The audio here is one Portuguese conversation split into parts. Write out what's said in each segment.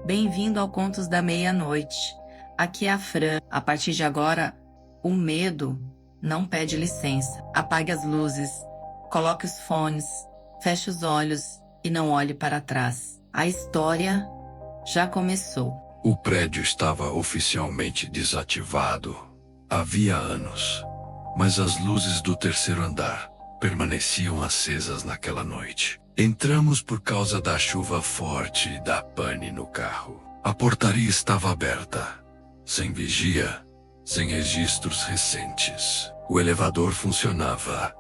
Bem-vindo ao Contos da Meia-Noite. Aqui é a Fran. A partir de agora, o medo não pede licença. Apague as luzes, coloque os fones, feche os olhos e não olhe para trás. A história já começou. O prédio estava oficialmente desativado havia anos, mas as luzes do terceiro andar permaneciam acesas naquela noite. Entramos por causa da chuva forte e da pane no carro. A portaria estava aberta, sem vigia, sem registros recentes. O elevador funcionava,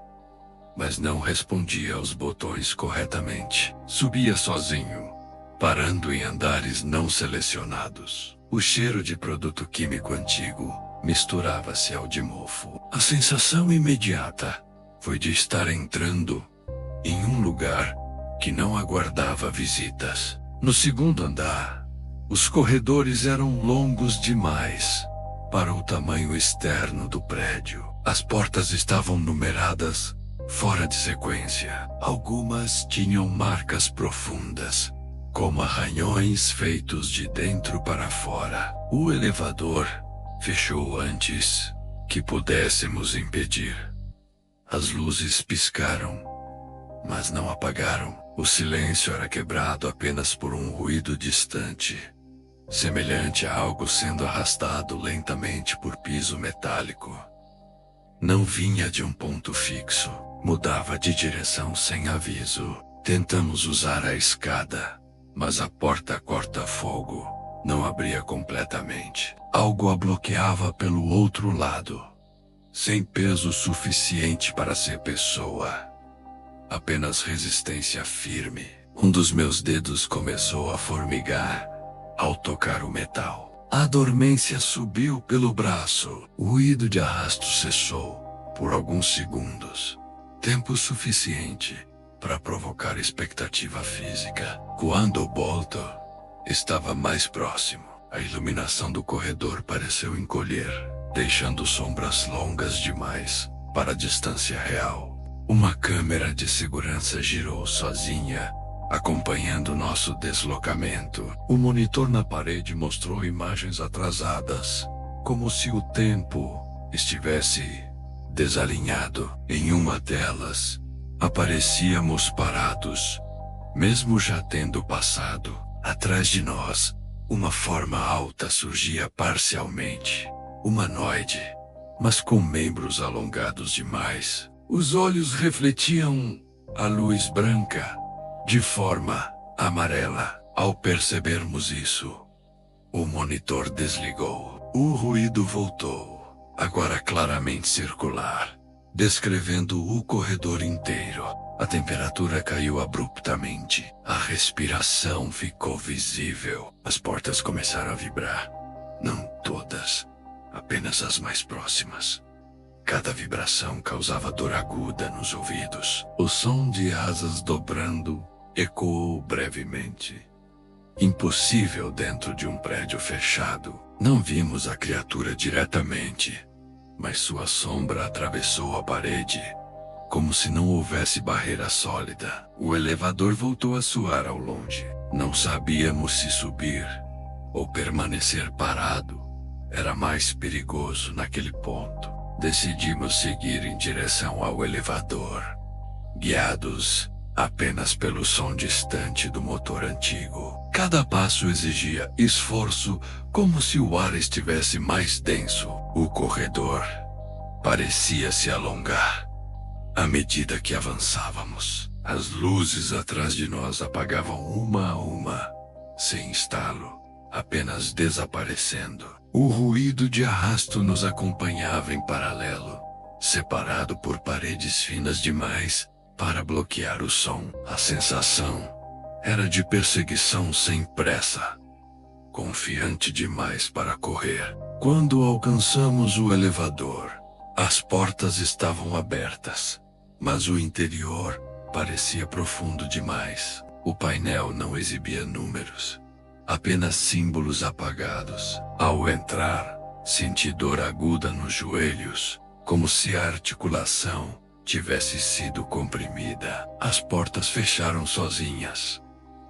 mas não respondia aos botões corretamente. Subia sozinho, parando em andares não selecionados. O cheiro de produto químico antigo misturava-se ao de mofo. A sensação imediata foi de estar entrando em um lugar que não aguardava visitas. No segundo andar, os corredores eram longos demais para o tamanho externo do prédio. As portas estavam numeradas fora de sequência. Algumas tinham marcas profundas, como arranhões feitos de dentro para fora. O elevador fechou antes que pudéssemos impedir. As luzes piscaram, mas não apagaram. O silêncio era quebrado apenas por um ruído distante, semelhante a algo sendo arrastado lentamente por piso metálico. Não vinha de um ponto fixo, mudava de direção sem aviso. Tentamos usar a escada, mas a porta corta-fogo não abria completamente. Algo a bloqueava pelo outro lado, sem peso suficiente para ser pessoa. Apenas resistência firme. Um dos meus dedos começou a formigar ao tocar o metal. A dormência subiu pelo braço. O ruído de arrasto cessou por alguns segundos. Tempo suficiente para provocar expectativa física. Quando o Bolto estava mais próximo, a iluminação do corredor pareceu encolher, deixando sombras longas demais para a distância real. Uma câmera de segurança girou sozinha, acompanhando nosso deslocamento. O monitor na parede mostrou imagens atrasadas, como se o tempo estivesse desalinhado. Em uma delas, aparecíamos parados, mesmo já tendo passado. Atrás de nós, uma forma alta surgia parcialmente, humanoide, mas com membros alongados demais. Os olhos refletiam a luz branca, de forma amarela. Ao percebermos isso, o monitor desligou. O ruído voltou, agora claramente circular, descrevendo o corredor inteiro. A temperatura caiu abruptamente. A respiração ficou visível. As portas começaram a vibrar. Não todas, apenas as mais próximas. Cada vibração causava dor aguda nos ouvidos. O som de asas dobrando ecoou brevemente. Impossível dentro de um prédio fechado. Não vimos a criatura diretamente, mas sua sombra atravessou a parede, como se não houvesse barreira sólida. O elevador voltou a soar ao longe. Não sabíamos se subir ou permanecer parado. Era mais perigoso naquele ponto. Decidimos seguir em direção ao elevador, guiados apenas pelo som distante do motor antigo. Cada passo exigia esforço, como se o ar estivesse mais denso. O corredor parecia se alongar à medida que avançávamos. As luzes atrás de nós apagavam uma a uma, sem estalo, apenas desaparecendo. O ruído de arrasto nos acompanhava em paralelo, separado por paredes finas demais para bloquear o som. A sensação era de perseguição sem pressa, confiante demais para correr. Quando alcançamos o elevador, as portas estavam abertas, mas o interior parecia profundo demais. O painel não exibia números, apenas símbolos apagados. Ao entrar, senti dor aguda nos joelhos, como se a articulação tivesse sido comprimida. As portas fecharam sozinhas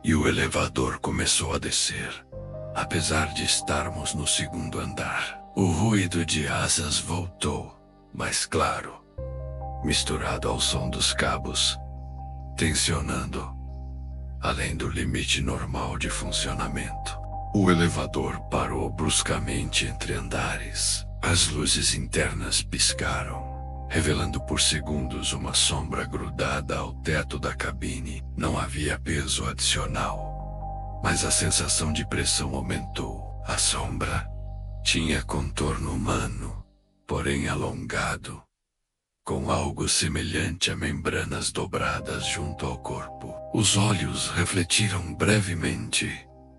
e o elevador começou a descer. apesar de estarmos no segundo andar. O ruído de asas voltou, mais claro, misturado ao som dos cabos, tensionando, além do limite normal de funcionamento. O elevador parou bruscamente entre andares. As luzes internas piscaram, revelando por segundos uma sombra grudada ao teto da cabine. Não havia peso adicional, mas a sensação de pressão aumentou. A sombra tinha contorno humano, porém alongado, com algo semelhante a membranas dobradas junto ao corpo. Os olhos refletiram brevemente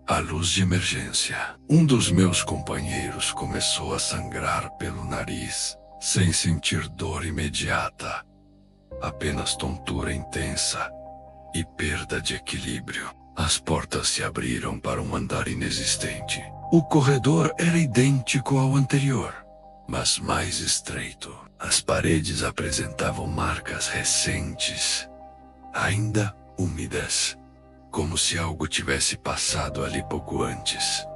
a luz de emergência. Um dos meus companheiros começou a sangrar pelo nariz, sem sentir dor imediata, apenas tontura intensa e perda de equilíbrio. As portas se abriram para um andar inexistente. O corredor era idêntico ao anterior, mas mais estreito. As paredes apresentavam marcas recentes, ainda úmidas, como se algo tivesse passado ali pouco antes.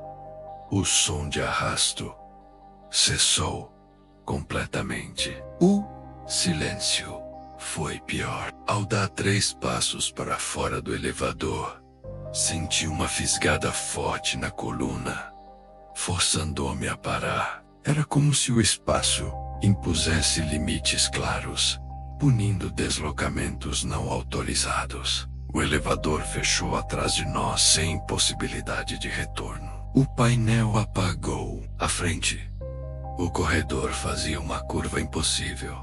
O som de arrasto cessou completamente. O silêncio foi pior. Ao dar 3 passos para fora do elevador, senti uma fisgada forte na coluna, forçando-me a parar. Era como se o espaço impusesse limites claros, punindo deslocamentos não autorizados. O elevador fechou atrás de nós sem possibilidade de retorno. O painel apagou. À frente, o corredor fazia uma curva impossível,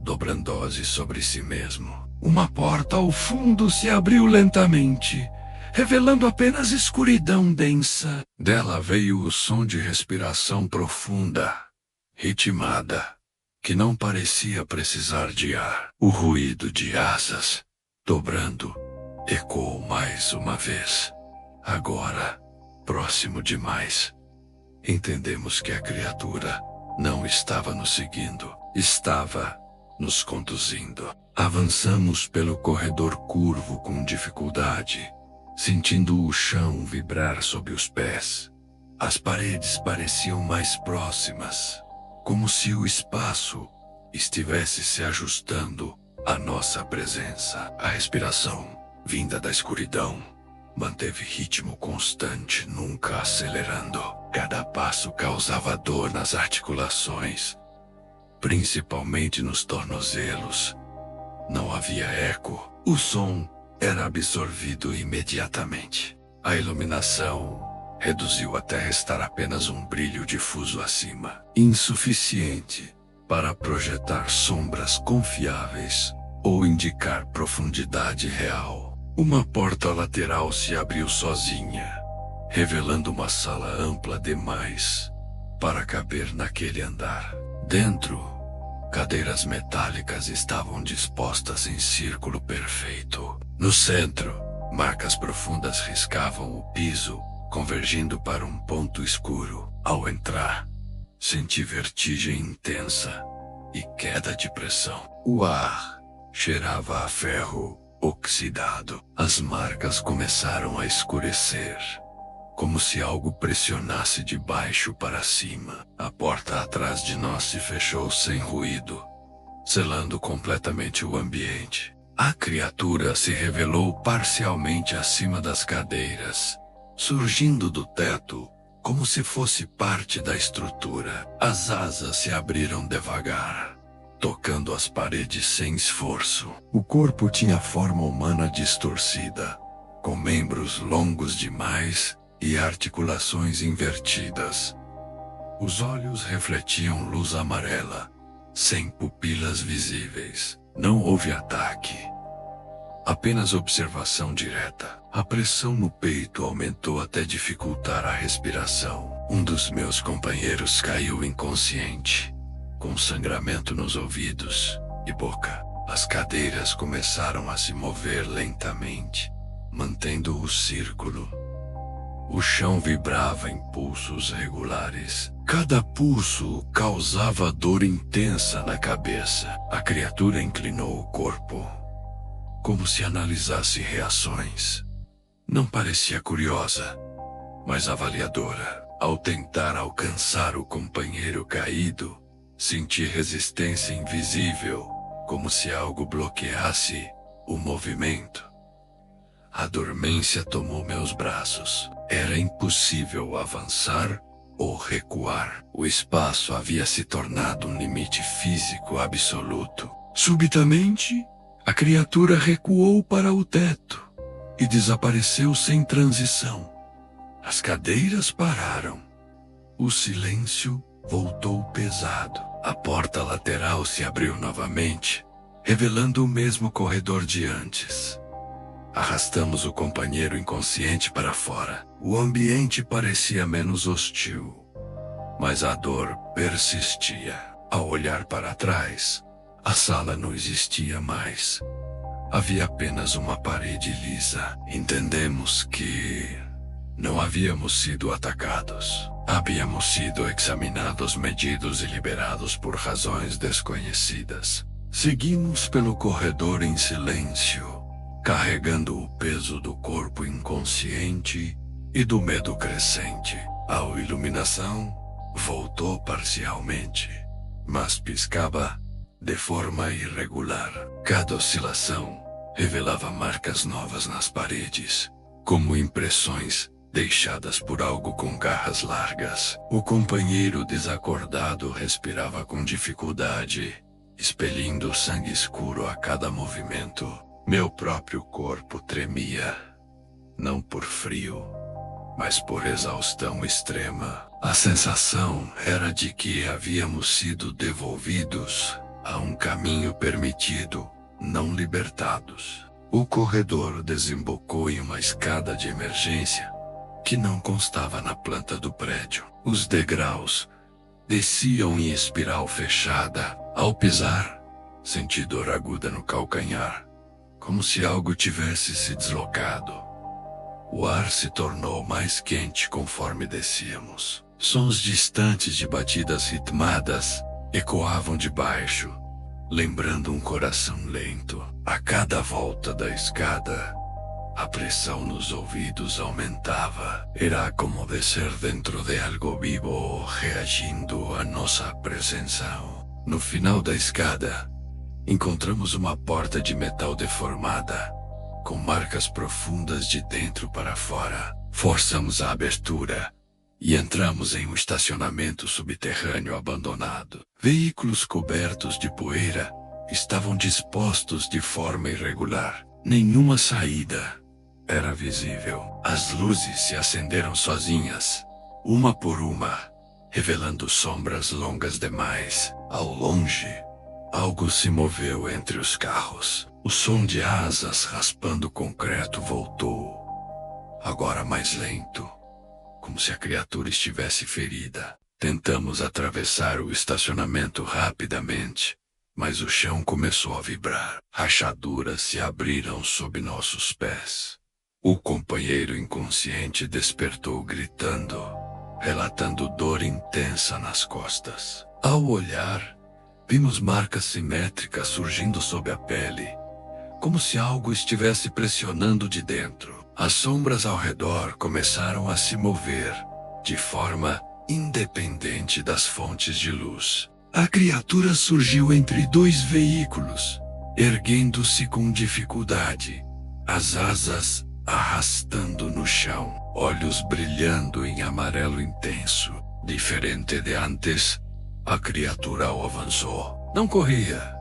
dobrando-se sobre si mesmo. Uma porta ao fundo se abriu lentamente, revelando apenas escuridão densa. Dela veio o som de respiração profunda, ritmada, que não parecia precisar de ar. O ruído de asas, dobrando, ecoou mais uma vez. Agora, próximo demais. Entendemos que a criatura não estava nos seguindo, estava nos conduzindo. Avançamos pelo corredor curvo com dificuldade, sentindo o chão vibrar sob os pés. As paredes pareciam mais próximas, como se o espaço estivesse se ajustando à nossa presença. A respiração, vinda da escuridão, manteve ritmo constante, nunca acelerando. Cada passo causava dor nas articulações, principalmente nos tornozelos. Não havia eco. O som era absorvido imediatamente. A iluminação reduziu até restar apenas um brilho difuso acima, insuficiente para projetar sombras confiáveis ou indicar profundidade real. Uma porta lateral se abriu sozinha, revelando uma sala ampla demais para caber naquele andar. Dentro, cadeiras metálicas estavam dispostas em círculo perfeito. No centro, marcas profundas riscavam o piso, convergindo para um ponto escuro. Ao entrar, senti vertigem intensa e queda de pressão. O ar cheirava a ferro oxidado. As marcas começaram a escurecer, como se algo pressionasse de baixo para cima. A porta atrás de nós se fechou sem ruído, selando completamente o ambiente. A criatura se revelou parcialmente acima das cadeiras, surgindo do teto, como se fosse parte da estrutura. As asas se abriram devagar, tocando as paredes sem esforço. O corpo tinha forma humana distorcida, com membros longos demais e articulações invertidas. Os olhos refletiam luz amarela, sem pupilas visíveis. Não houve ataque, apenas observação direta. A pressão no peito aumentou até dificultar a respiração. Um dos meus companheiros caiu inconsciente, com sangramento nos ouvidos e boca. As cadeiras começaram a se mover lentamente, mantendo o círculo. O chão vibrava em pulsos regulares. Cada pulso causava dor intensa na cabeça. A criatura inclinou o corpo, como se analisasse reações. Não parecia curiosa, mais avaliadora. Ao tentar alcançar o companheiro caído, senti resistência invisível, como se algo bloqueasse o movimento. A dormência tomou meus braços. Era impossível avançar ou recuar. O espaço havia se tornado um limite físico absoluto. Subitamente, a criatura recuou para o teto e desapareceu sem transição. As cadeiras pararam. O silêncio voltou pesado. A porta lateral se abriu novamente, revelando o mesmo corredor de antes. Arrastamos o companheiro inconsciente para fora. O ambiente parecia menos hostil, mas a dor persistia. Ao olhar para trás, a sala não existia mais. Havia apenas uma parede lisa. Entendemos que não havíamos sido atacados. Havíamos sido examinados, medidos e liberados por razões desconhecidas. Seguimos pelo corredor em silêncio, carregando o peso do corpo inconsciente e do medo crescente. A iluminação voltou parcialmente, mas piscava de forma irregular. Cada oscilação revelava marcas novas nas paredes, como impressões deixadas por algo com garras largas. O companheiro desacordado respirava com dificuldade, expelindo sangue escuro a cada movimento. Meu próprio corpo tremia, não por frio, mas por exaustão extrema. A sensação era de que havíamos sido devolvidos a um caminho permitido, não libertados. O corredor desembocou em uma escada de emergência que não constava na planta do prédio. Os degraus desciam em espiral fechada. Ao pisar, senti dor aguda no calcanhar, como se algo tivesse se deslocado. O ar se tornou mais quente conforme descíamos. Sons distantes de batidas ritmadas ecoavam de baixo, lembrando um coração lento. A cada volta da escada, a pressão nos ouvidos aumentava. Era como descer dentro de algo vivo reagindo à nossa presença. No final da escada, encontramos uma porta de metal deformada, com marcas profundas de dentro para fora. Forçamos a abertura e entramos em um estacionamento subterrâneo abandonado. Veículos cobertos de poeira estavam dispostos de forma irregular. Nenhuma saída era visível. As luzes se acenderam sozinhas, uma por uma, revelando sombras longas demais. Ao longe, algo se moveu entre os carros. O som de asas raspando o concreto voltou, agora mais lento, como se a criatura estivesse ferida. Tentamos atravessar o estacionamento rapidamente, mas o chão começou a vibrar. Rachaduras se abriram sob nossos pés. O companheiro inconsciente despertou gritando, relatando dor intensa nas costas. Ao olhar, vimos marcas simétricas surgindo sob a pele, como se algo estivesse pressionando de dentro. As sombras ao redor começaram a se mover, de forma independente das fontes de luz. A criatura surgiu entre dois veículos, erguendo-se com dificuldade, as asas arrastando no chão, olhos brilhando em amarelo intenso. Diferente de antes, a criatura avançou. Não corria,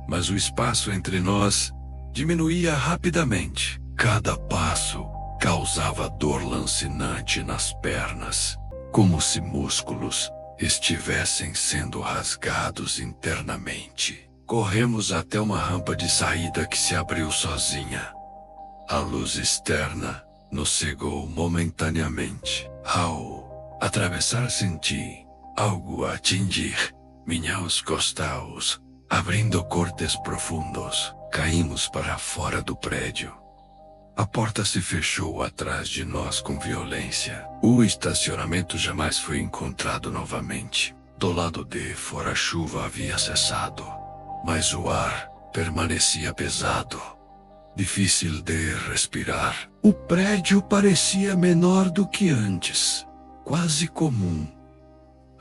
mas o espaço entre nós diminuía rapidamente. Cada passo causava dor lancinante nas pernas, como se músculos estivessem sendo rasgados internamente. Corremos até uma rampa de saída que se abriu sozinha. A luz externa nos cegou momentaneamente. Ao atravessar, senti algo atingir meus costados, abrindo cortes profundos. Caímos para fora do prédio. A porta se fechou atrás de nós com violência. O estacionamento jamais foi encontrado novamente. Do lado de fora a chuva havia cessado, mas o ar permanecia pesado, difícil de respirar. O prédio parecia menor do que antes, quase comum.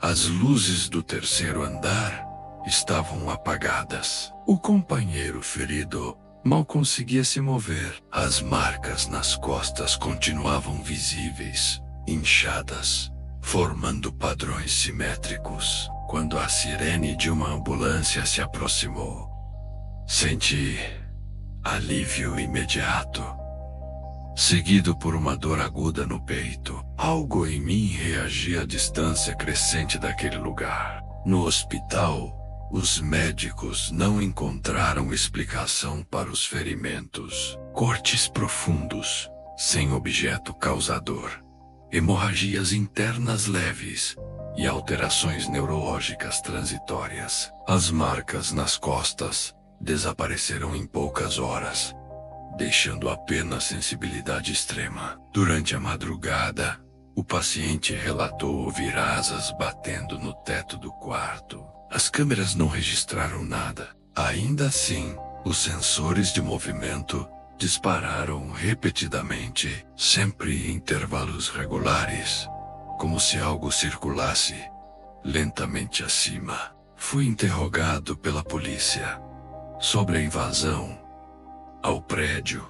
As luzes do terceiro andar estavam apagadas. O companheiro ferido mal conseguia se mover. As marcas nas costas continuavam visíveis, inchadas, formando padrões simétricos. Quando a sirene de uma ambulância se aproximou, senti alívio imediato, seguido por uma dor aguda no peito. Algo em mim reagia à distância crescente daquele lugar. No hospital, os médicos não encontraram explicação para os ferimentos. Cortes profundos, sem objeto causador, hemorragias internas leves e alterações neurológicas transitórias. As marcas nas costas desapareceram em poucas horas, deixando apenas sensibilidade extrema. Durante a madrugada, o paciente relatou ouvir asas batendo no teto do quarto. As câmeras não registraram nada. Ainda assim, os sensores de movimento dispararam repetidamente, sempre em intervalos regulares, como se algo circulasse lentamente acima. Fui interrogado pela polícia sobre a invasão ao prédio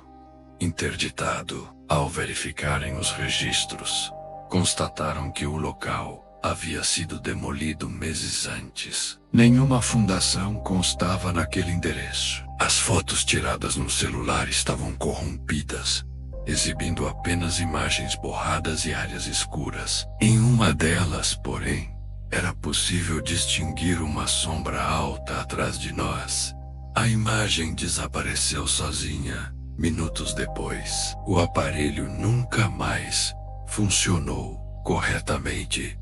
interditado. Ao verificarem os registros, constataram que o local havia sido demolido meses antes. Nenhuma fundação constava naquele endereço. As fotos tiradas no celular estavam corrompidas, exibindo apenas imagens borradas e áreas escuras. Em uma delas, porém, era possível distinguir uma sombra alta atrás de nós. A imagem desapareceu sozinha minutos depois. O aparelho nunca mais funcionou corretamente.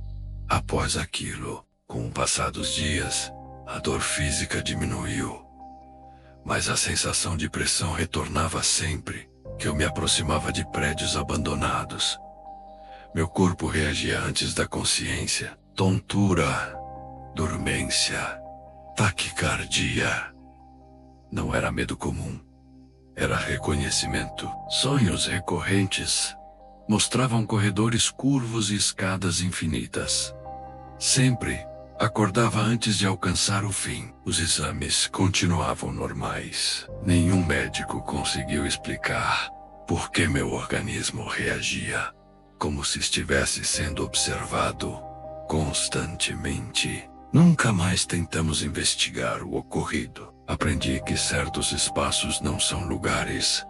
Após aquilo, com o passar dos dias, a dor física diminuiu, mas a sensação de pressão retornava sempre que eu me aproximava de prédios abandonados. Meu corpo reagia antes da consciência. Tontura, dormência, taquicardia. Não era medo comum, era reconhecimento. Sonhos recorrentes mostravam corredores curvos e escadas infinitas. Sempre acordava antes de alcançar o fim. Os exames continuavam normais. Nenhum médico conseguiu explicar por que meu organismo reagia como se estivesse sendo observado constantemente. Nunca mais tentamos investigar o ocorrido. Aprendi que certos espaços não são lugares,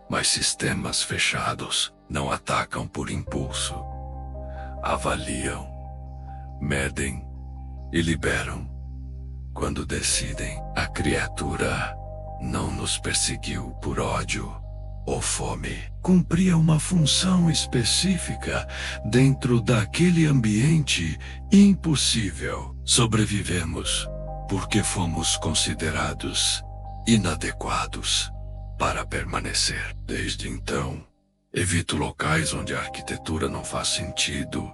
mas sistemas fechados. Não atacam por impulso. Avaliam, medem e liberam quando decidem. A criatura não nos perseguiu por ódio ou fome. Cumpria uma função específica dentro daquele ambiente impossível. Sobrevivemos porque fomos considerados inadequados para permanecer. Desde então, evito locais onde a arquitetura não faz sentido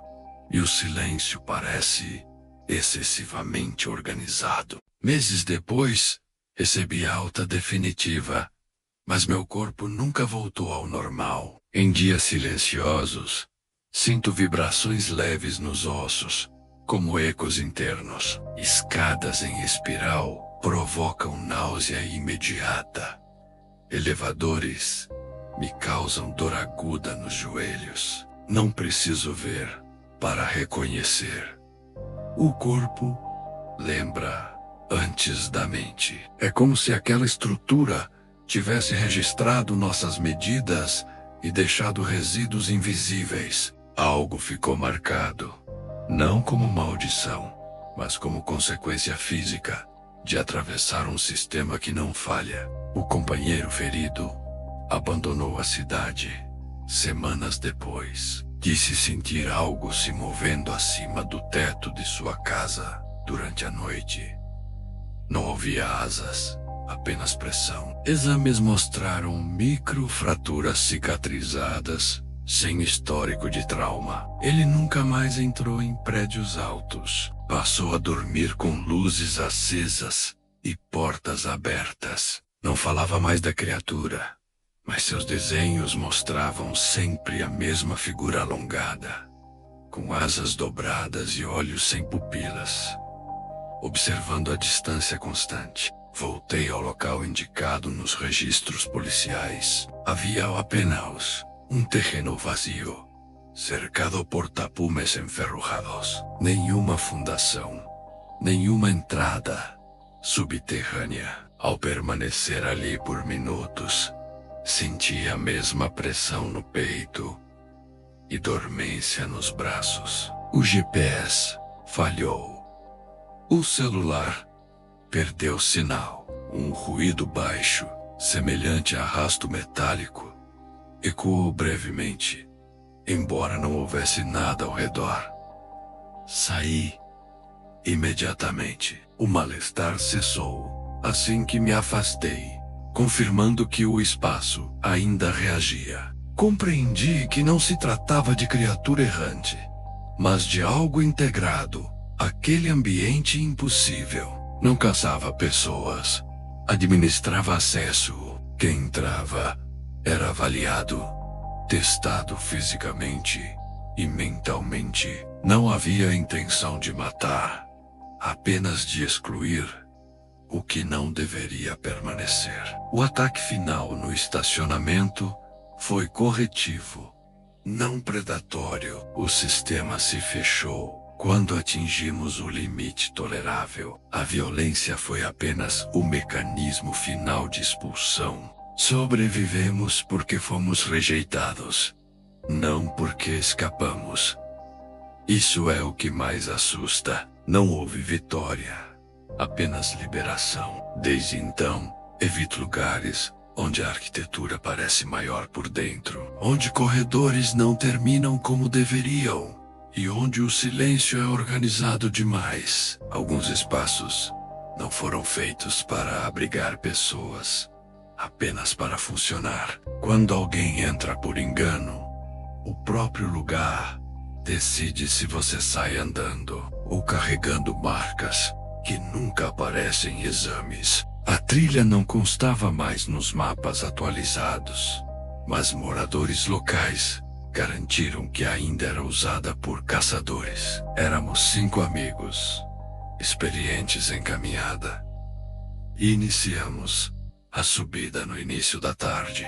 e o silêncio parece excessivamente organizado. Meses depois, recebi alta definitiva, mas meu corpo nunca voltou ao normal. Em dias silenciosos, sinto vibrações leves nos ossos, como ecos internos. Escadas em espiral provocam náusea imediata. Elevadores me causam dor aguda nos joelhos. Não preciso ver para reconhecer. O corpo lembra antes da mente. É como se aquela estrutura tivesse registrado nossas medidas e deixado resíduos invisíveis. Algo ficou marcado, não como maldição, mas como consequência física de atravessar um sistema que não falha. O companheiro ferido abandonou a cidade semanas depois. Disse sentir algo se movendo acima do teto de sua casa durante a noite. Não havia asas, apenas pressão. Exames mostraram microfraturas cicatrizadas, sem histórico de trauma. Ele nunca mais entrou em prédios altos. Passou a dormir com luzes acesas e portas abertas. Não falava mais da criatura, mas seus desenhos mostravam sempre a mesma figura alongada, com asas dobradas e olhos sem pupilas. Observando a distância constante, voltei ao local indicado nos registros policiais. Havia apenas um terreno vazio, cercado por tapumes enferrujados. Nenhuma fundação, nenhuma entrada subterrânea. Ao permanecer ali por minutos, senti a mesma pressão no peito e dormência nos braços. O GPS falhou. O celular perdeu sinal. Um ruído baixo, semelhante a arrasto metálico, ecoou brevemente, embora não houvesse nada ao redor. Saí imediatamente. O mal-estar cessou assim que me afastei, confirmando que o espaço ainda reagia. Compreendi que não se tratava de criatura errante, mas de algo integrado àquele ambiente impossível. Não caçava pessoas, administrava acesso. Quem entrava era avaliado, testado fisicamente e mentalmente. Não havia intenção de matar, apenas de excluir o que não deveria permanecer. O ataque final no estacionamento foi corretivo, não predatório. O sistema se fechou quando atingimos o limite tolerável. A violência foi apenas o mecanismo final de expulsão. Sobrevivemos porque fomos rejeitados, não porque escapamos. Isso é o que mais assusta. Não houve vitória, apenas liberação. Desde então, evito lugares onde a arquitetura parece maior por dentro, onde corredores não terminam como deveriam e onde o silêncio é organizado demais. Alguns espaços não foram feitos para abrigar pessoas, apenas para funcionar. Quando alguém entra por engano, o próprio lugar decide se você sai andando ou carregando marcas que nunca aparecem em exames. A trilha não constava mais nos mapas atualizados, mas moradores locais garantiram que ainda era usada por caçadores. Éramos 5 amigos, experientes em caminhada, e iniciamos a subida no início da tarde.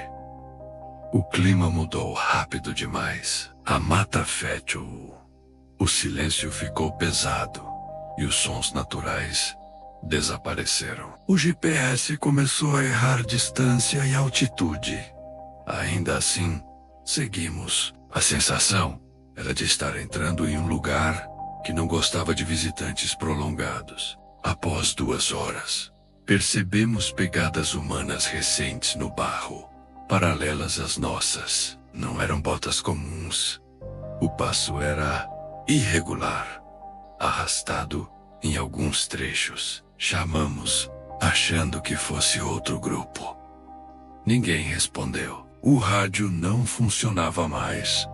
O clima mudou rápido demais. A mata fértil, o silêncio ficou pesado e os sons naturais desapareceram. O GPS começou a errar distância e altitude. Ainda assim, seguimos. A sensação era de estar entrando em um lugar que não gostava de visitantes prolongados. Após 2 horas, percebemos pegadas humanas recentes no barro, paralelas às nossas. Não eram botas comuns. O passo era irregular, arrastado em alguns trechos. Chamamos, achando que fosse outro grupo. Ninguém respondeu. O rádio não funcionava mais.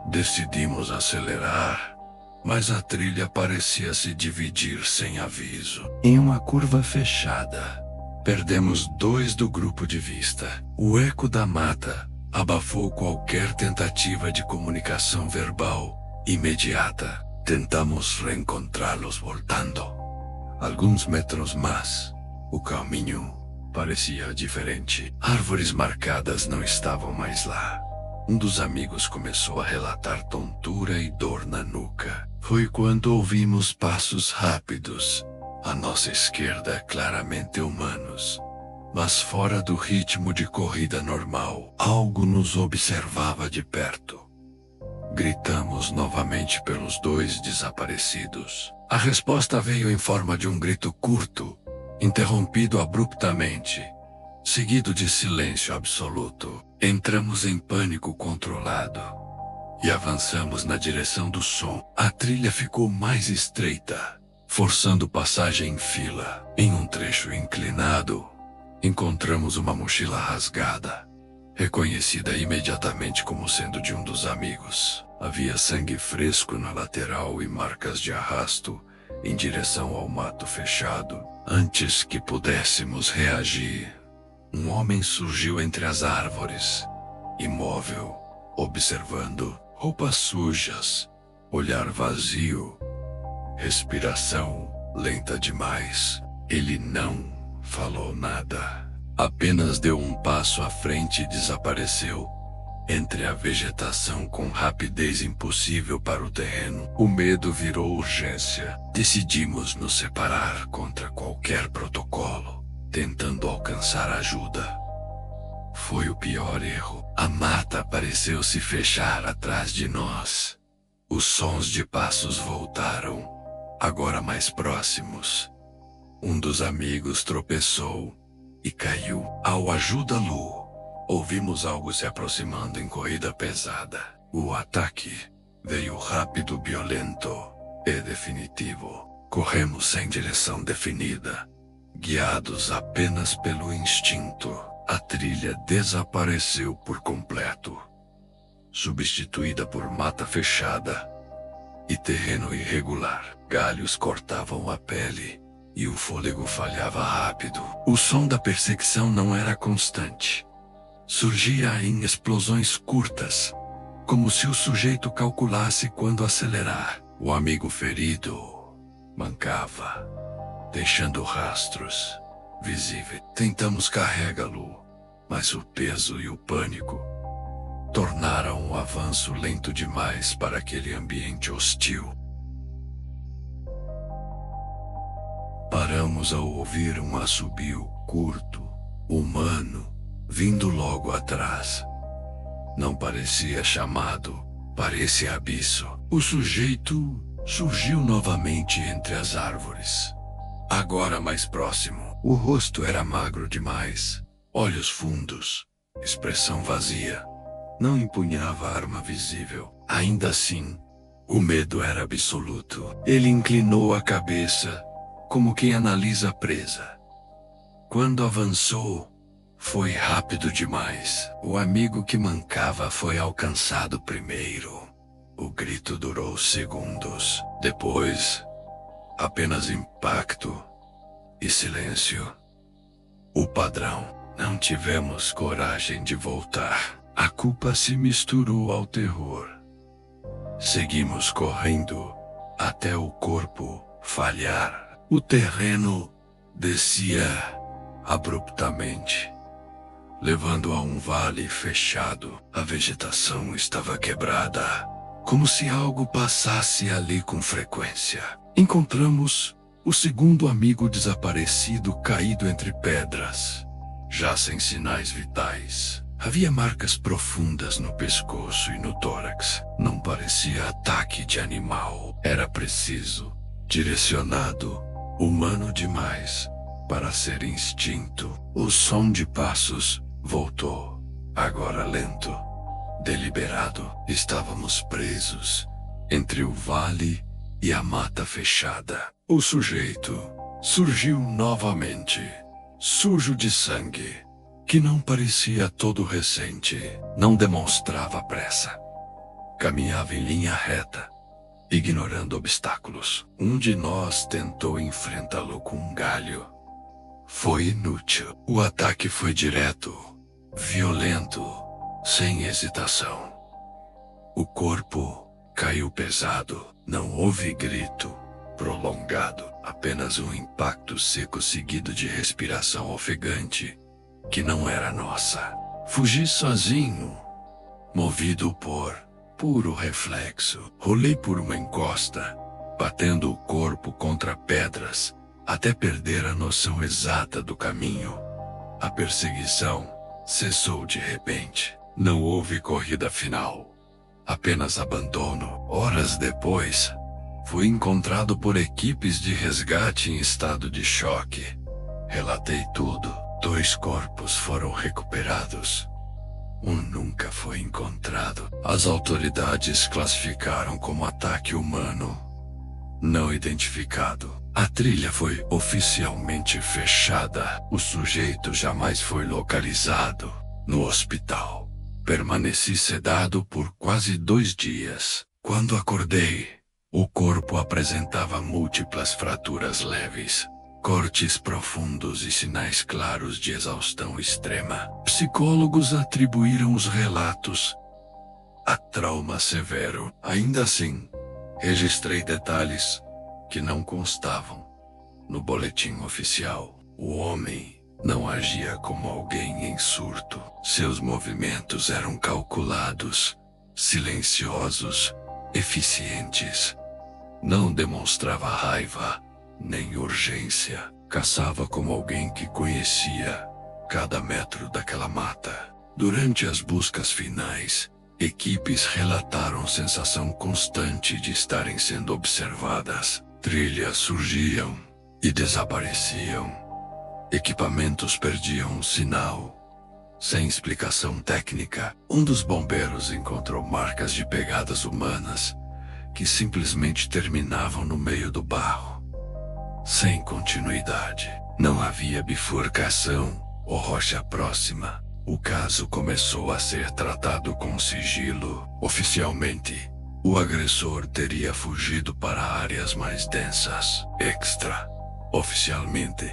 Decidimos acelerar, mas a trilha parecia se dividir sem aviso. Em uma curva fechada, perdemos 2 do grupo de vista. O eco da mata abafou qualquer tentativa de comunicação verbal imediata. Tentamos reencontrá-los voltando. Alguns metros mais, o caminho parecia diferente. Árvores marcadas não estavam mais lá. Um dos amigos começou a relatar tontura e dor na nuca. Foi quando ouvimos passos rápidos. À nossa esquerda, claramente humanos, mas fora do ritmo de corrida normal. Algo nos observava de perto. Gritamos novamente pelos 2 desaparecidos. A resposta veio em forma de um grito curto, interrompido abruptamente, seguido de silêncio absoluto. Entramos em pânico controlado e avançamos na direção do som. A trilha ficou mais estreita, forçando passagem em fila. Em um trecho inclinado, encontramos uma mochila rasgada, reconhecida imediatamente como sendo de um dos amigos. Havia sangue fresco na lateral e marcas de arrasto em direção ao mato fechado. Antes que pudéssemos reagir, Um homem surgiu entre as árvores, imóvel, observando, roupas sujas, olhar vazio, respiração lenta demais. Ele não falou nada, apenas deu um passo à frente e desapareceu entre a vegetação com rapidez impossível para o terreno. O medo virou urgência. Decidimos nos separar contra qualquer protocolo, tentando alcançar ajuda. Foi o pior erro. A mata pareceu se fechar atrás de nós. Os sons de passos voltaram, agora mais próximos. Um dos amigos tropeçou e caiu. Ao ajuda Lu, ouvimos algo se aproximando em corrida pesada. O ataque veio rápido, violento e definitivo. Corremos sem direção definida, guiados apenas pelo instinto. A trilha desapareceu por completo, substituída por mata fechada e terreno irregular. Galhos cortavam a pele e o fôlego falhava rápido. O som da perseguição não era constante. Surgia em explosões curtas, como se o sujeito calculasse quando acelerar. O amigo ferido mancava, deixando rastros visíveis. Tentamos carregá-lo, mas o peso e o pânico tornaram o avanço lento demais para aquele ambiente hostil. Paramos ao ouvir um assobio curto, humano, vindo logo atrás. Não parecia chamado, parecia abisso. O sujeito surgiu novamente entre as árvores, agora mais próximo. O rosto era magro demais, olhos fundos, expressão vazia. Não empunhava arma visível. Ainda assim, o medo era absoluto. Ele inclinou a cabeça, como quem analisa a presa. Quando avançou, foi rápido demais. O amigo que mancava foi alcançado primeiro. O grito durou segundos. Depois, apenas impacto e silêncio. O padrão. Não tivemos coragem de voltar. A culpa se misturou ao terror. Seguimos correndo até o corpo falhar. O terreno descia abruptamente, levando a um vale fechado. A vegetação estava quebrada, como se algo passasse ali com frequência. Encontramos o segundo amigo desaparecido caído entre pedras, já sem sinais vitais. Havia marcas profundas no pescoço e no tórax. Não parecia ataque de animal. Era preciso, direcionado, humano demais para ser instinto. O som de passos voltou, agora lento, deliberado. Estávamos presos entre o vale e a mata fechada. O sujeito surgiu novamente, sujo de sangue, que não parecia todo recente. Não demonstrava pressa. Caminhava em linha reta, ignorando obstáculos. Um de nós tentou enfrentá-lo com um galho. Foi inútil. O ataque foi direto, violento, sem hesitação. O corpo caiu pesado. Não houve grito prolongado, apenas um impacto seco seguido de respiração ofegante, que não era nossa. Fugi sozinho, movido por puro reflexo. Rolei por uma encosta, batendo o corpo contra pedras, até perder a noção exata do caminho. A perseguição cessou de repente. Não houve corrida final, apenas abandono. Horas depois, fui encontrado por equipes de resgate em estado de choque. Relatei tudo. 2 corpos foram recuperados. Um nunca foi encontrado. As autoridades classificaram como ataque humano não identificado. A trilha foi oficialmente fechada. O sujeito jamais foi localizado. No hospital, permaneci sedado por quase 2 dias. Quando acordei, o corpo apresentava múltiplas fraturas leves, cortes profundos e sinais claros de exaustão extrema. Psicólogos atribuíram os relatos a trauma severo. Ainda assim, registrei detalhes que não constavam no boletim oficial. O homem não agia como alguém em surto. Seus movimentos eram calculados, silenciosos, eficientes. Não demonstrava raiva nem urgência. Caçava como alguém que conhecia cada metro daquela mata. Durante as buscas finais, equipes relataram sensação constante de estarem sendo observadas. Trilhas surgiam e desapareciam. Equipamentos perdiam o sinal. Sem explicação técnica, um dos bombeiros encontrou marcas de pegadas humanas que simplesmente terminavam no meio do barro, sem continuidade. Não havia bifurcação ou rocha próxima. O caso começou a ser tratado com sigilo. Oficialmente, o agressor teria fugido para áreas mais densas. Oficialmente,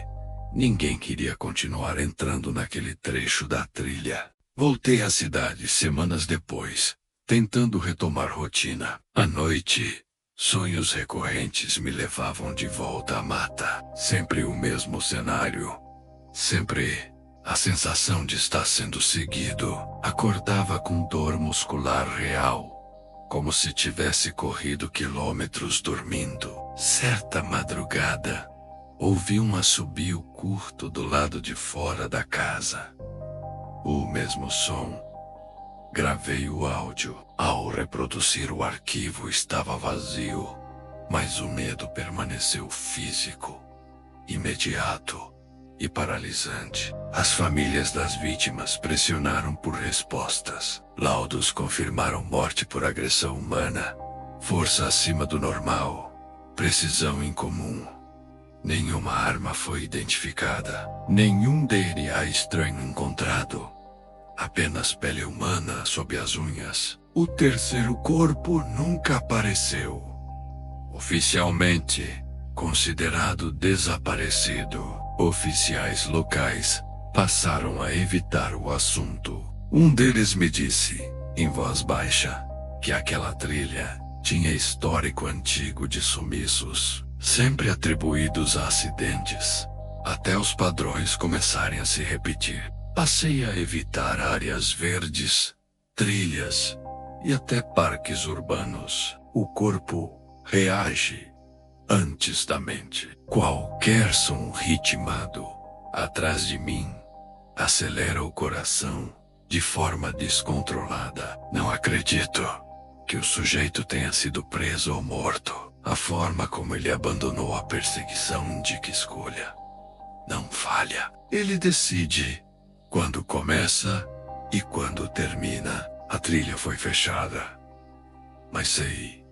ninguém queria continuar entrando naquele trecho da trilha. Voltei à cidade semanas depois, tentando retomar rotina. À noite, sonhos recorrentes me levavam de volta à mata. Sempre o mesmo cenário. Sempre a sensação de estar sendo seguido. Acordava com dor muscular real, como se tivesse corrido quilômetros dormindo. Certa madrugada, ouvi um assobio curto do lado de fora da casa. O mesmo som. Gravei o áudio. Ao reproduzir o arquivo estava vazio, mas o medo permaneceu físico, imediato e paralisante. As famílias das vítimas pressionaram por respostas. Laudos confirmaram morte por agressão humana, força acima do normal, precisão incomum. Nenhuma arma foi identificada, nenhum DNA estranho encontrado. Apenas pele humana sob as unhas. O terceiro corpo nunca apareceu. Oficialmente considerado desaparecido, oficiais locais passaram a evitar o assunto. Um deles me disse, em voz baixa, que aquela trilha tinha histórico antigo de sumiços, sempre atribuídos a acidentes, até os padrões começarem a se repetir. Passei a evitar áreas verdes, trilhas e até parques urbanos. O corpo reage antes da mente. Qualquer som ritmado atrás de mim acelera o coração de forma descontrolada. Não acredito que o sujeito tenha sido preso ou morto. A forma como ele abandonou a perseguição indica escolha. Não falha. Ele decide quando começa e quando termina. A trilha foi fechada, mas sei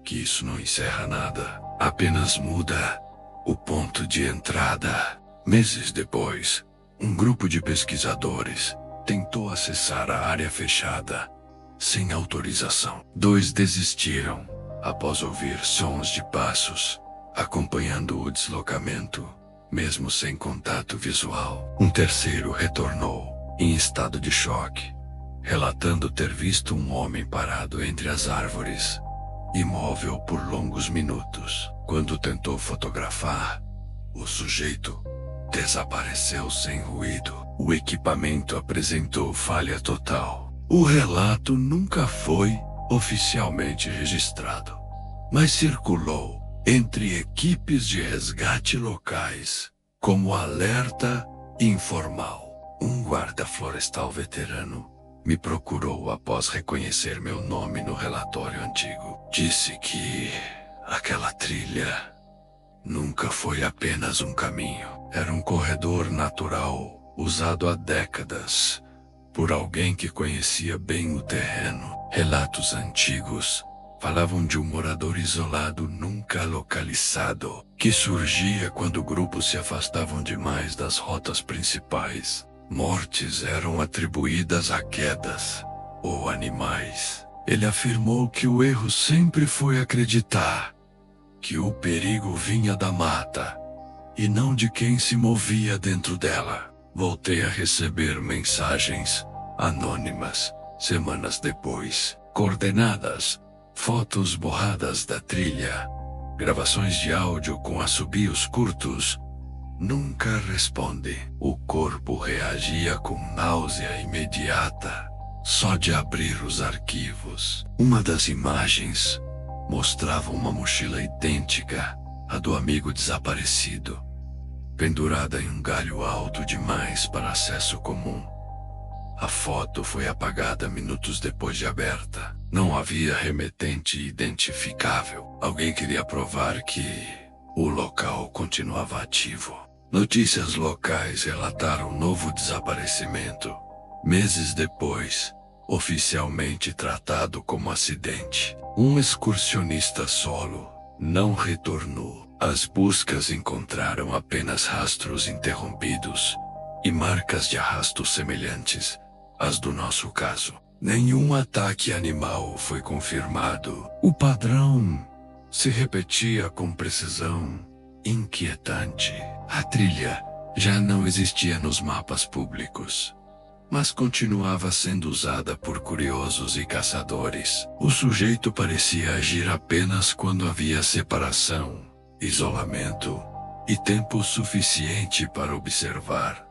que isso não encerra nada, apenas muda o ponto de entrada. Meses depois, um grupo de pesquisadores tentou acessar a área fechada sem autorização. 2 desistiram após ouvir sons de passos, acompanhando o deslocamento, mesmo sem contato visual. Um terceiro retornou, em estado de choque, relatando ter visto um homem parado entre as árvores, imóvel por longos minutos. Quando tentou fotografar, o sujeito desapareceu sem ruído. O equipamento apresentou falha total. O relato nunca foi oficialmente registrado, mas circulou entre equipes de resgate locais como alerta informal. Um guarda florestal veterano me procurou após reconhecer meu nome no relatório antigo. Disse que aquela trilha nunca foi apenas um caminho. Era um corredor natural, usado há décadas por alguém que conhecia bem o terreno. Relatos antigos falavam de um morador isolado nunca localizado, que surgia quando grupos se afastavam demais das rotas principais. Mortes eram atribuídas a quedas ou animais. Ele afirmou que o erro sempre foi acreditar que o perigo vinha da mata e não de quem se movia dentro dela. Voltei a receber mensagens anônimas semanas depois, coordenadas, fotos borradas da trilha, gravações de áudio com assobios curtos. Nunca responde. O corpo reagia com náusea imediata, só de abrir os arquivos. Uma das imagens mostrava uma mochila idêntica à do amigo desaparecido, pendurada em um galho alto demais para acesso comum. A foto foi apagada minutos depois de aberta. Não havia remetente identificável. Alguém queria provar que o local continuava ativo. Notícias locais relataram um novo desaparecimento. Meses depois, oficialmente tratado como acidente. Um excursionista solo não retornou. As buscas encontraram apenas rastros interrompidos e marcas de arrasto semelhantes às do nosso caso. Nenhum ataque animal foi confirmado. O padrão se repetia com precisão inquietante. A trilha já não existia nos mapas públicos, mas continuava sendo usada por curiosos e caçadores. O sujeito parecia agir apenas quando havia separação, isolamento e tempo suficiente para observar.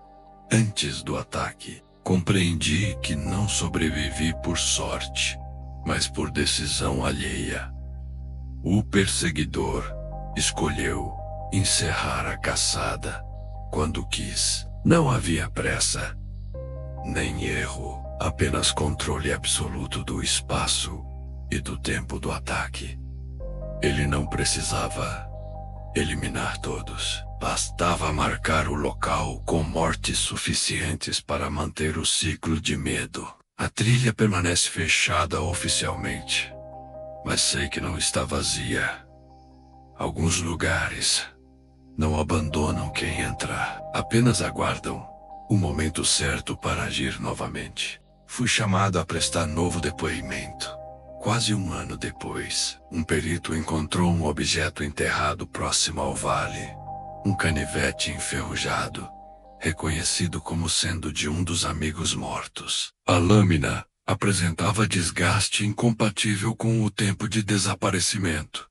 Antes do ataque, compreendi que não sobrevivi por sorte, mas por decisão alheia. O perseguidor escolheu encerrar a caçada quando quis. Não havia pressa, nem erro, apenas controle absoluto do espaço e do tempo do ataque. Ele não precisava eliminar todos. Bastava marcar o local com mortes suficientes para manter o ciclo de medo. A trilha permanece fechada oficialmente, mas sei que não está vazia. Alguns lugares não abandonam quem entra, apenas aguardam o momento certo para agir novamente. Fui chamado a prestar novo depoimento. Quase um ano depois, um perito encontrou um objeto enterrado próximo ao vale. Um canivete enferrujado, reconhecido como sendo de um dos amigos mortos. A lâmina apresentava desgaste incompatível com o tempo de desaparecimento.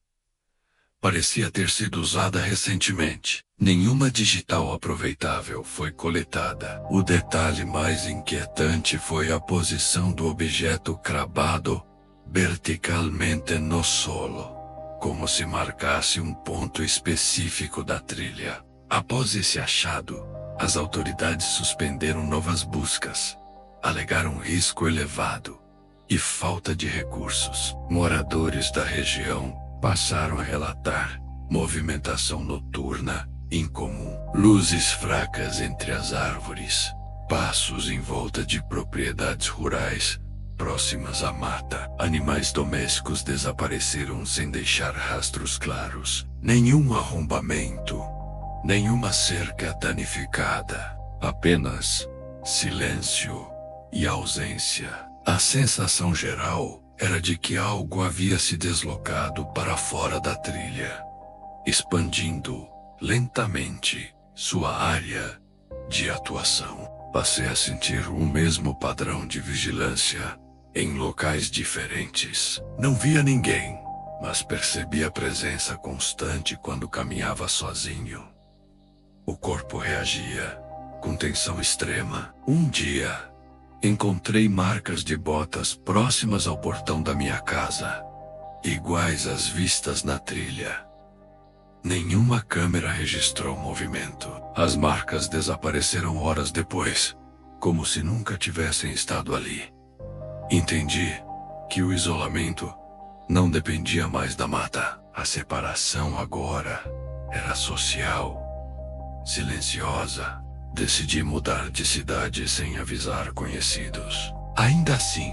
Parecia ter sido usada recentemente. Nenhuma digital aproveitável foi coletada. O detalhe mais inquietante foi a posição do objeto cravado verticalmente no solo, como se marcasse um ponto específico da trilha. Após esse achado, as autoridades suspenderam novas buscas. Alegaram risco elevado e falta de recursos. Moradores da região passaram a relatar movimentação noturna incomum, luzes fracas entre as árvores, passos em volta de propriedades rurais próximas à mata. Animais domésticos desapareceram sem deixar rastros claros. Nenhum arrombamento, nenhuma cerca danificada, apenas silêncio e ausência. A sensação geral era de que algo havia se deslocado para fora da trilha, expandindo lentamente sua área de atuação. Passei a sentir o mesmo padrão de vigilância em locais diferentes. Não via ninguém, mas percebi a presença constante quando caminhava sozinho. O corpo reagia com tensão extrema. Um dia, encontrei marcas de botas próximas ao portão da minha casa, iguais às vistas na trilha. Nenhuma câmera registrou o movimento. As marcas desapareceram horas depois, como se nunca tivessem estado ali. Entendi que o isolamento não dependia mais da mata. A separação agora era social, silenciosa. Decidi mudar de cidade sem avisar conhecidos. Ainda assim,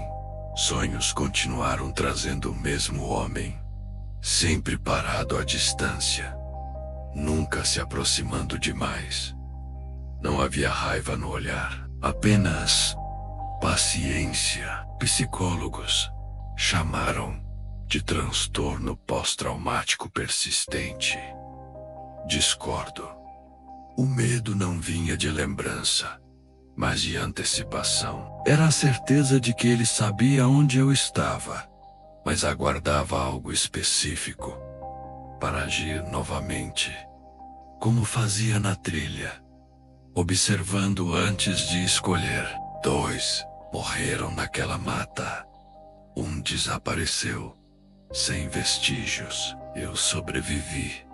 sonhos continuaram trazendo o mesmo homem, sempre parado à distância, nunca se aproximando demais. Não havia raiva no olhar, apenas paciência. Psicólogos chamaram de transtorno pós-traumático persistente. Discordo. O medo não vinha de lembrança, mas de antecipação. Era a certeza de que ele sabia onde eu estava, mas aguardava algo específico para agir novamente, como fazia na trilha, observando antes de escolher. 2 morreram naquela mata. 1 desapareceu, sem vestígios. Eu sobrevivi,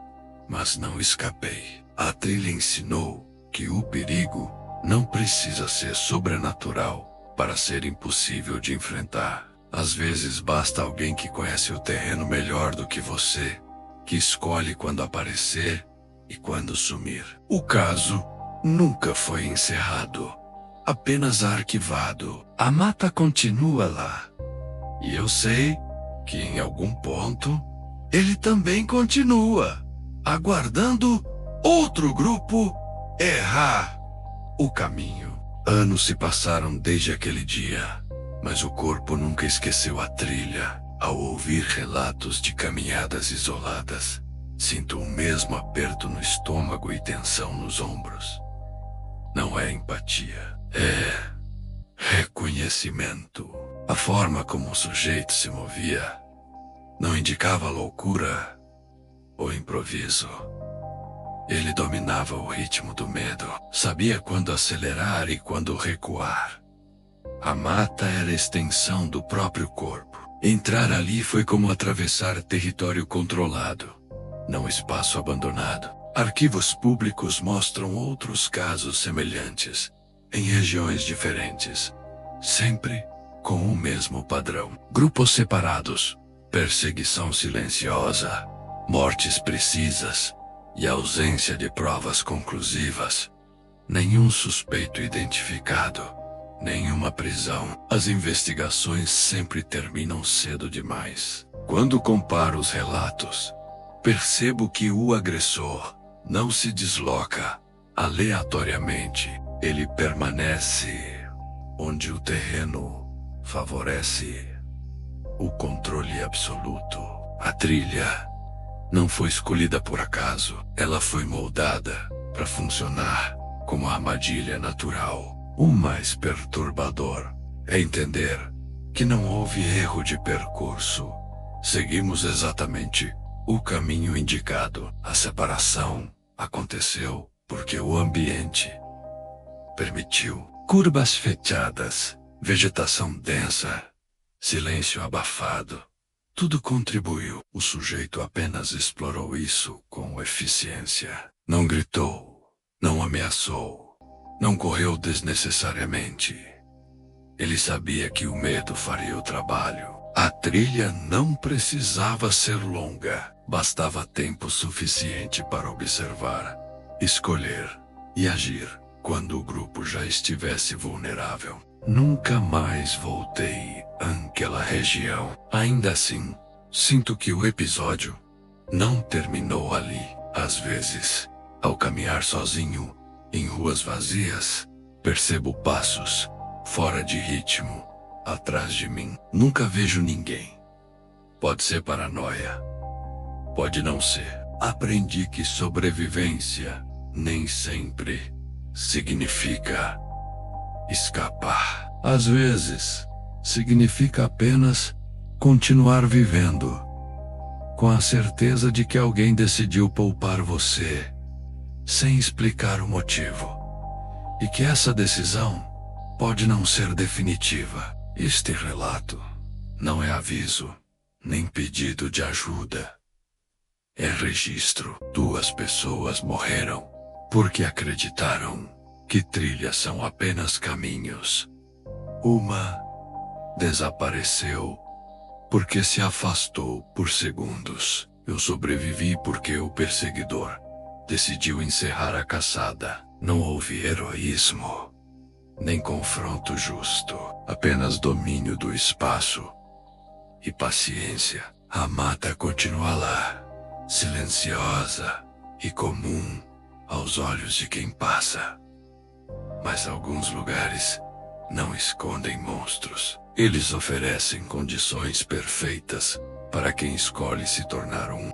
mas não escapei. A trilha ensinou que o perigo não precisa ser sobrenatural para ser impossível de enfrentar. Às vezes basta alguém que conhece o terreno melhor do que você, que escolhe quando aparecer e quando sumir. O caso nunca foi encerrado, apenas arquivado. A mata continua lá. E eu sei que em algum ponto ele também continua, aguardando outro grupo errar o caminho. Anos se passaram desde aquele dia, mas o corpo nunca esqueceu a trilha. Ao ouvir relatos de caminhadas isoladas, sinto o mesmo aperto no estômago e tensão nos ombros. Não é empatia, é reconhecimento. A forma como o sujeito se movia não indicava loucura ou improviso. Ele dominava o ritmo do medo, sabia quando acelerar e quando recuar. A mata era a extensão do próprio corpo. Entrar ali foi como atravessar território controlado, não espaço abandonado. Arquivos públicos mostram outros casos semelhantes, em regiões diferentes, sempre com o mesmo padrão. Grupos separados, perseguição silenciosa, mortes precisas e ausência de provas conclusivas. Nenhum suspeito identificado, nenhuma prisão. As investigações sempre terminam cedo demais. Quando comparo os relatos, percebo que o agressor não se desloca aleatoriamente. Ele permanece onde o terreno favorece o controle absoluto. A trilha não foi escolhida por acaso. Ela foi moldada para funcionar como armadilha natural. O mais perturbador é entender que não houve erro de percurso. Seguimos exatamente o caminho indicado. A separação aconteceu porque o ambiente permitiu. Curvas fechadas, vegetação densa, silêncio abafado. Tudo contribuiu. O sujeito apenas explorou isso com eficiência. Não gritou, não ameaçou, não correu desnecessariamente. Ele sabia que o medo faria o trabalho. A trilha não precisava ser longa. Bastava tempo suficiente para observar, escolher e agir quando o grupo já estivesse vulnerável. Nunca mais voltei àquela região. Ainda assim, sinto que o episódio não terminou ali. Às vezes, ao caminhar sozinho em ruas vazias, percebo passos fora de ritmo atrás de mim. Nunca vejo ninguém. Pode ser paranoia, pode não ser. Aprendi que sobrevivência nem sempre significa escapar. Às vezes, significa apenas continuar vivendo, com a certeza de que alguém decidiu poupar você, sem explicar o motivo, e que essa decisão pode não ser definitiva. Este relato não é aviso, nem pedido de ajuda. É registro. 2 pessoas morreram porque acreditaram que trilhas são apenas caminhos. Uma desapareceu porque se afastou por segundos. Eu sobrevivi porque o perseguidor decidiu encerrar a caçada. Não houve heroísmo, nem confronto justo, apenas domínio do espaço e paciência. A mata continua lá, silenciosa e comum aos olhos de quem passa. Mas alguns lugares não escondem monstros. Eles oferecem condições perfeitas para quem escolhe se tornar um.